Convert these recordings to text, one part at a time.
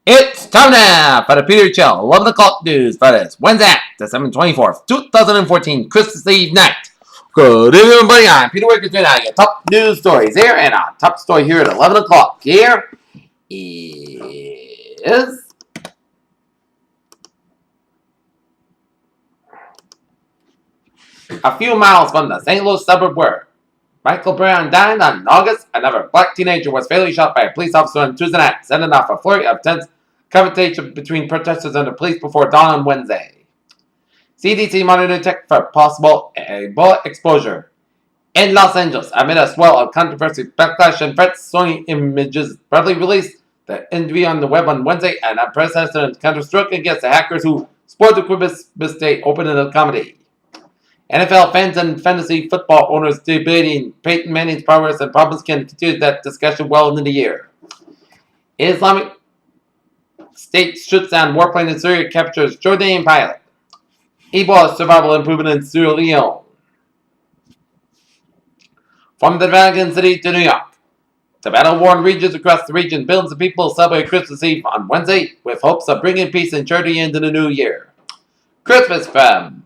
It's time now for the Peter Chill 11 o'clock news for this Wednesday, December 24th, 2014, Christmas Eve night. Good evening, everybody. I'm Peter Wiggins, and I got top news stories here, and our top story here at 11 o'clock here is a few miles from the St. Louis suburb where Michael Brown died on August. Another black teenager was fatally shot by a police officer on Tuesday night, sending off a flurry of tense confrontation between protesters and the police before dawn on Wednesday. CDC monitored tech for possible Ebola exposure. In Los Angeles, amid a swell of controversy, backlash, and threats, Sony Images proudly released the interview on the web on Wednesday, and unprecedented counter-stroke against the hackers who spoiled the Christmas Day opening of comedy. NFL fans and fantasy football owners debating Peyton Manning's progress and problems can continue that discussion well into the year. Islamic State shoots down warplane in Syria, captures Jordanian pilot. Ebola survival improvement in Sierra Leone. From the Vatican City to New York, the battle-worn regions across the region, billions of people celebrate Christmas Eve on Wednesday with hopes of bringing peace and charity into the new year. Christmas from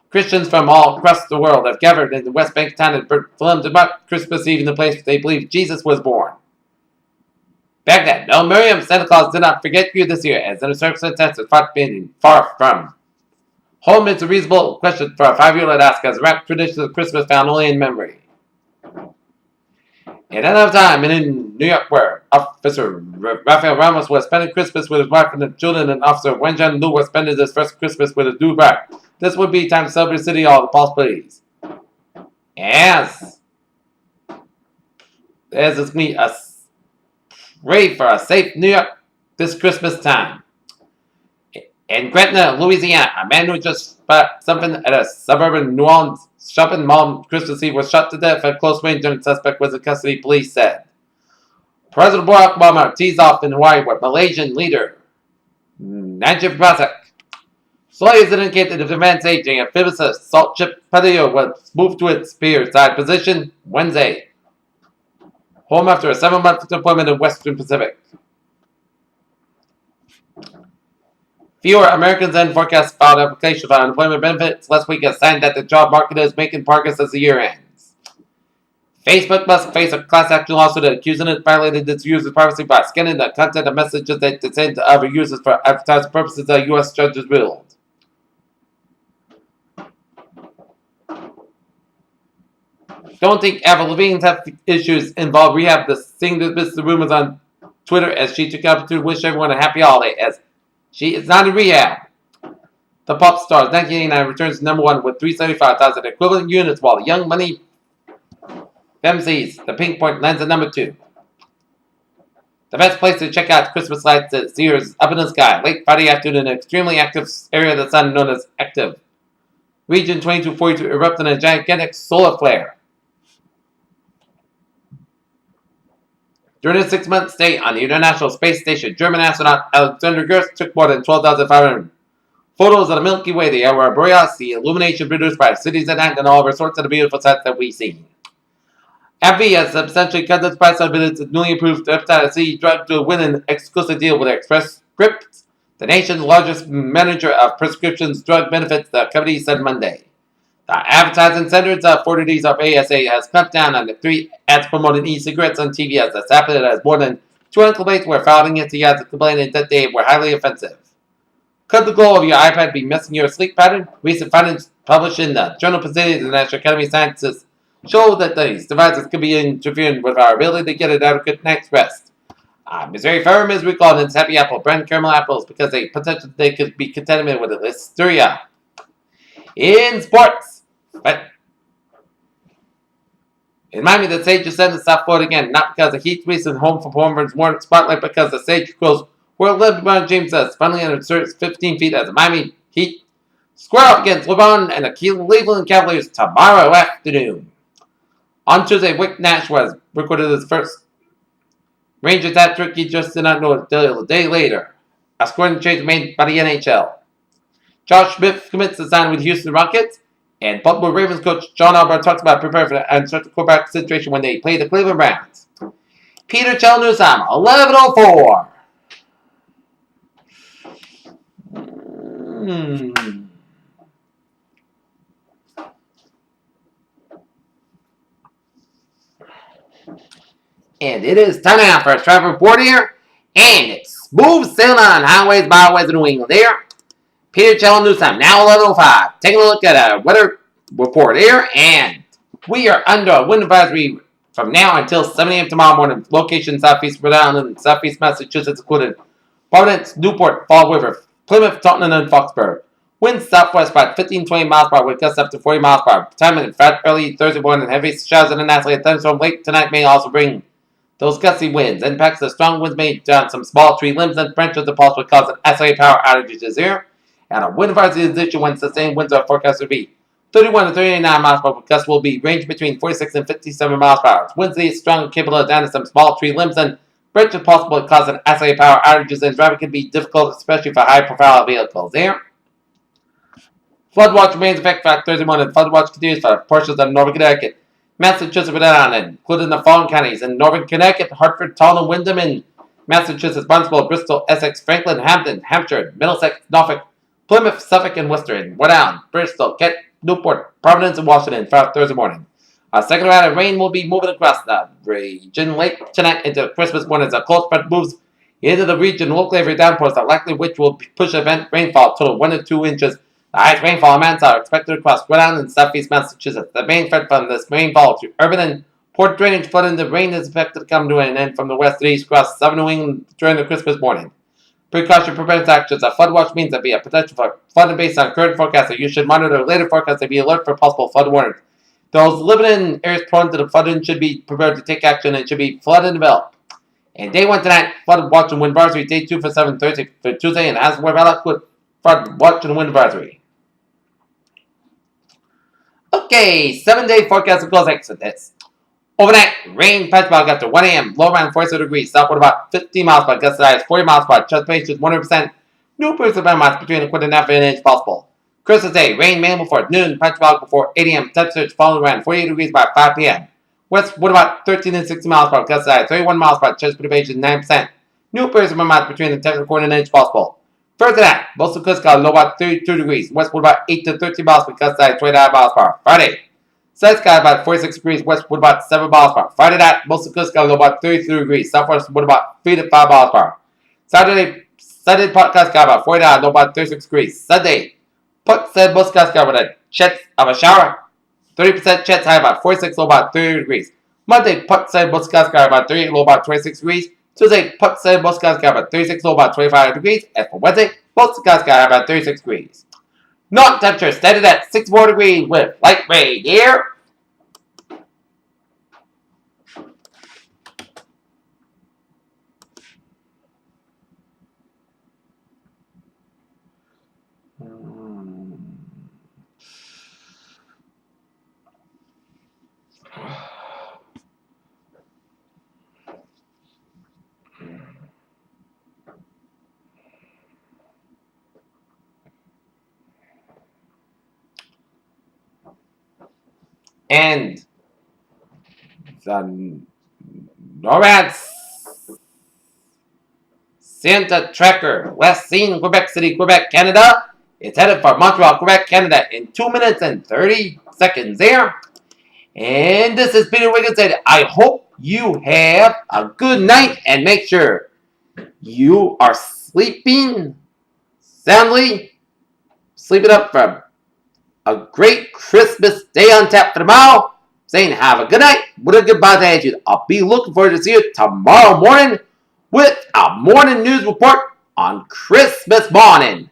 Christians from all across the world have gathered in the West Bank town of Bethlehem to mark Christmas Eve in the place they believe Jesus was born. Back then, no, Miriam, Santa Claus did not forget you this year, as in a circumstance is far from. Home is a reasonable question for a 5-year-old to ask, as rap traditions of Christmas found only in memory. In another time, in New York, where Officer Rafael Ramos was spending Christmas with his wife and the children, and Officer Wenjan Lu was spending his first Christmas with his do-rag. This would be time to celebrate the city all the possibilities. As this me a pray for a safe New York this Christmas time. In Gretna, Louisiana, a man who just spot something at a suburban New Orleans shopping mall Christmas Eve was shot to death at close range and the suspect was in custody, police said. President Barack Obama teased off in Hawaii with Malaysian leader Najib Razak. Sources indicate that the defense agent amphibious assault ship Padillo was moved to its pier side position Wednesday, home after a 7-month deployment in Western Pacific. Fewer Americans than forecast filed applications for unemployment benefits last week, a sign that the job market is making progress as the year ends. Facebook must face a class action lawsuit accusing it violated its users' privacy by scanning the content of messages that they send to other users for advertising purposes, a U.S. judge has ruled. Don't think Avril Lavigne's health issues involve rehab. The singer dismissed the rumors on Twitter as she took the opportunity to wish everyone a happy holiday, as she is not in rehab. The pop star's 1989 returns to number 1 with 375,000 equivalent units, while the Young Money MC's The Pink Point lands at number 2. The best place to check out Christmas lights is Sears up in the sky. Late Friday afternoon, an extremely active area of the sun known as active Region 2242 erupted in a gigantic solar flare. During a 6-month stay on the International Space Station, German astronaut Alexander Gerst took more than 12,500 photos of the Milky Way, the aurora borealis, the illumination produced by cities at night, and all sorts of the beautiful sights that we see. AbbVie has substantially cut its price of its newly approved hepatitis C drug to win an exclusive deal with Express Scripts, the nation's largest manager of prescriptions drug benefits, the company said Monday. The Advertising Centers Authorities of ASA has cut down on the 3 ads promoting e-cigarettes on TV, as the happened as more than 200 complaints were filed against the ads complaining that they were highly offensive. Could the goal of your iPad be messing your sleep pattern? Recent findings published in the Journal Proceedings of the National Academy of Sciences show that these devices could be interfering with our ability to get an adequate night's rest. Missouri firm is recalling its Happy Apple brand caramel apples because they could be contaminated with listeria. In sports, but in Miami, the Sage descended South Florida again, not because the Heat's recent home for Homer's more spotlight, because the Sage goes where LeBron James says, finally inserts 15 feet as the Miami Heat square up against LeBron and the Cleveland Cavaliers tomorrow afternoon. On Tuesday, Wick Nash was recorded his first Rangers hat trick. He just did not know it until a day later. A scoring change made by the NHL. Josh Smith commits to sign with Houston Rockets, and Baltimore Ravens coach John Albert talks about preparing for the uncertain quarterback situation when they play the Cleveland Browns. Peter Newsom, 11:04. And it is time now for a traffic report here. And it's smooth sailing on highways, byways of New England here. Peter Newsom, now 11:05. Taking a look at a weather report here. And we are under a wind advisory from now until 7 a.m. tomorrow morning. Location Southeast Rhode Island, Southeast Massachusetts, including Providence, Newport, Fall River, Plymouth, Taunton, and Foxborough. Winds southwest by 15-20 miles per hour with gusts up to 40 miles per hour. Time in fact early Thursday morning. Heavy showers and a naturally thunderstorm late tonight may also bring those gusty winds. Impacts of strong winds may down some small tree limbs and branches of possibly cause SLA power outages here. And a wind advisory is issued when sustained winds are forecast to be 31 to 39 miles per hour. Gusts will be range between 46 and 57 miles per hour. Winds these strong and capable of down to some small tree limbs and branches possible causing SLA power outages, and driving can be difficult, especially for high-profile vehicles here. Flood watch remains in effect for Thursday morning. Flood watch continues for portions of Northern Connecticut, Massachusetts, Rhode Island, including the following counties in Northern Connecticut: Hartford, Taunton, Wyndham, and Massachusetts, Barnstable, Bristol, Essex, Franklin, Hampton, Hampshire, Middlesex, Norfolk, Plymouth, Suffolk, and Worcester, and Rhode Island, Bristol, Kent, Newport, Providence, and Washington for Thursday morning. A second round of rain will be moving across the region late tonight into Christmas morning as a cold front moves into the region. Locally, every downpours are likely, which will push event rainfall total 1 to 2 inches. The highest rainfall amounts are expected across Rhode Island and southeast Massachusetts. The main threat from this rainfall to urban and port drainage flooding. The rain is expected to come to an end from the west to east across southern New England during the Christmas morning. Precaution prevents actions. A flood watch means there be a potential for flooding based on current forecasting. You should monitor later forecasts and be alert for possible flood warnings. Those living in areas prone to the flooding should be prepared to take action and should be flood and developed. And day 1 tonight, flood watch and wind advisory. Day 2 for 7 Thursday for Tuesday, and as we're with flood watch and wind advisory. Okay, 7-day forecast of close exodus. Overnight, rain patch about after 1 a.m. Low around 47 degrees. Southward about 50 miles per hour. Gust size 40 miles per hour. Chest pace is 100%. New percent of miles between a quarter and a half inch possible. Christmas Day, rain mainly before noon. Patch about before 8 a.m. Temperatures falling around 48 degrees by 5 p.m. West, wind about 13 and 60 miles per hour. Gust size 31 miles per hour. Chest precipitation 9%. New percent of miles between a 10 and a quarter and an inch possible. Further than that, most of the coast got low about 32 degrees. West wind about 8 to 13 miles per hour. Gust size 29 miles per hour. Friday. South sky about 46 degrees, west wind about 7 miles per hour. Friday night, most of the coast got low about 33 degrees, southwest wind about 3 to 5 miles per hour. Saturday podcast got about 49, low about 36 degrees. Sunday, Puck said most skies got with a chance of a shower, 30% chance high about 46, low about 30 degrees. Monday, Puck said most skies got about 38, low about 26 degrees. Tuesday, Puck said most skies got about 36, low about 25 degrees. And for Wednesday, most skies got about 36 degrees. North temperature steady at 64 degrees with light rain here. And the NORAD Santa Tracker, last seen in Quebec City, Quebec, Canada. It's headed for Montreal, Quebec, Canada in 2 minutes and 30 seconds there. And this is Peter Wiggins said, I hope you have a good night and make sure you are sleeping soundly, sleeping up for a great Christmas day on tap for tomorrow. Saying have a good night with a goodbye attitude. I'll be looking forward to see you tomorrow morning with a morning news report on Christmas morning.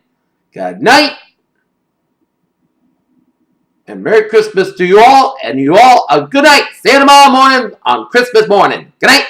Good night. And Merry Christmas to you all. And you all a good night. See you tomorrow morning on Christmas morning. Good night.